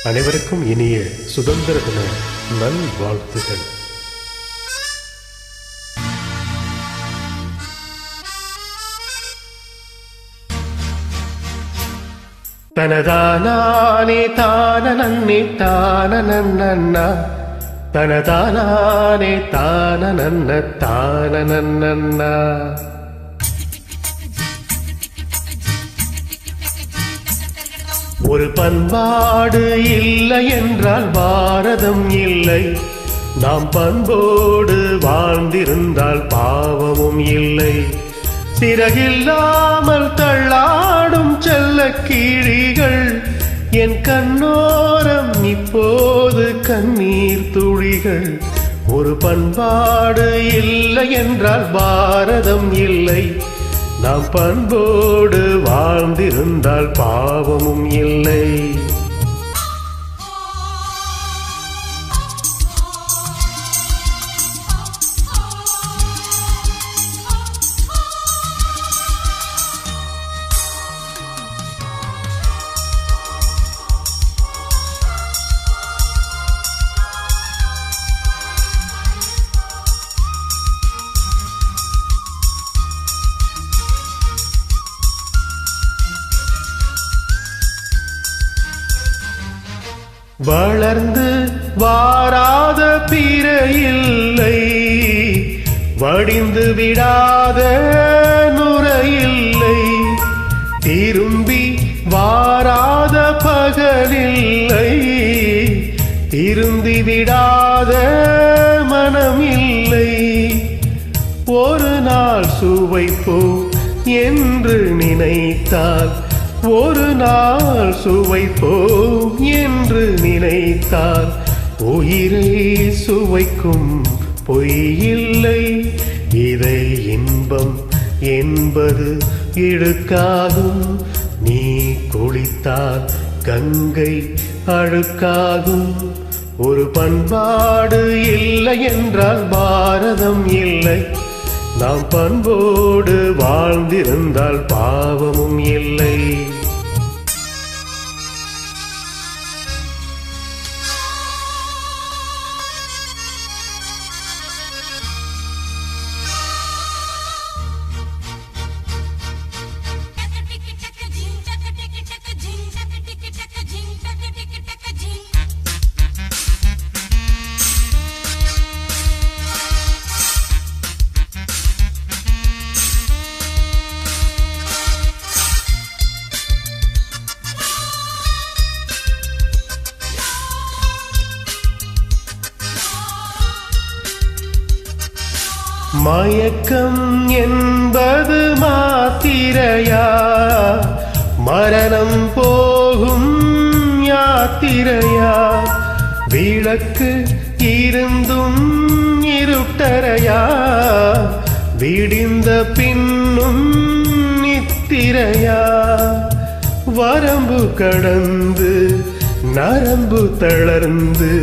அனைவருக்கும் இனிய சுதந்திர தின நல்வாழ்த்துகள். தனதானே தானே தானநன்ன தனதானே தானநன்ன தானநன்ன. ஒரு பண்பாடு இல்லை என்றால் பாரதம் இல்லை. நாம் பண்போடு வாழ்ந்திருந்தால் பாவமும் இல்லை. சிறகில்லாமல் தள்ளாடும் செல்ல கிளிகள் என் கண்ணோரம் இப்போது கண்ணீர் துளிகள். ஒரு பண்பாடு இல்லை என்றால் பாரதம் இல்லை. நாம் பண்போடு வாழ்ந்திருந்தால் பாவமும் இல்லை. வளர்ந்து வாராத பிறை இல்லை, வடிந்து விடாத நுரையில்லை. திரும்பி வாராத பகலில்லை, திருந்தி விடாத மனமில்லை. ஒரு நாள் சுவைப்போம் என்று நினைத்தால், ஒரு நாள் சுவைப்போம் என்று நினைத்தால், உயிரை சுவைக்கும் பொய்யில்லை. இதை இன்பம் என்பது இழுக்காகும். நீ குளித்தால் கங்கை அழுக்காகும். ஒரு பண்பாடு இல்லை என்றால் பாரதம் இல்லை. நாம் பண்போடு வாழ்ந்திருந்தால் பாவமும் இல்லை. மயக்கம் என்பது மாத்திரையா, மரணம் போகும் யாத்திரையா. விளக்கு இருந்தும் இருட்டறையா, விடிந்த பின்னும் நித்திரையா. வரம்பு கடந்து நரம்பு தளர்ந்து,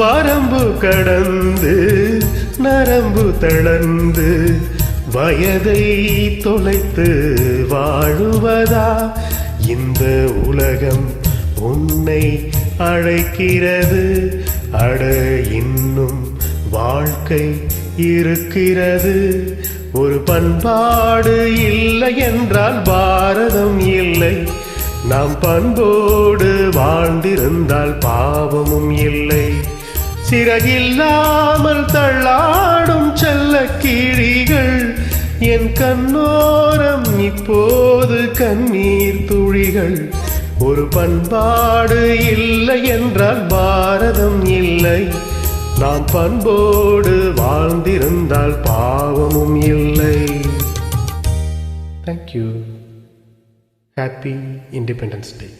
வரம்பு கடந்து நரம்பு தளர்ந்து, வயதை தொலைத்து வாழுவதா? இந்த உலகம் உன்னை அழைக்கிறது. அட இன்னும் வாழ்க்கை இருக்கிறது. ஒரு பண்பாடு இல்லை என்றால் பாரதம் இல்லை. நாம் பண்போடு வாழ்ந்திருந்தால் பாவமும் இல்லை. சிறகில்லாமல் தள்ளாடும் செல்ல கிளிகள் என் கண்ணோரம் இப்போது கண்ணீர் துளிகள். ஒரு பண்பாடு இல்லை என்றால் பாரதம் இல்லை. நாம் பண்போடு வாழ்ந்திருந்தால் பாவமும் இல்லை. Thank you. Happy Independence Day.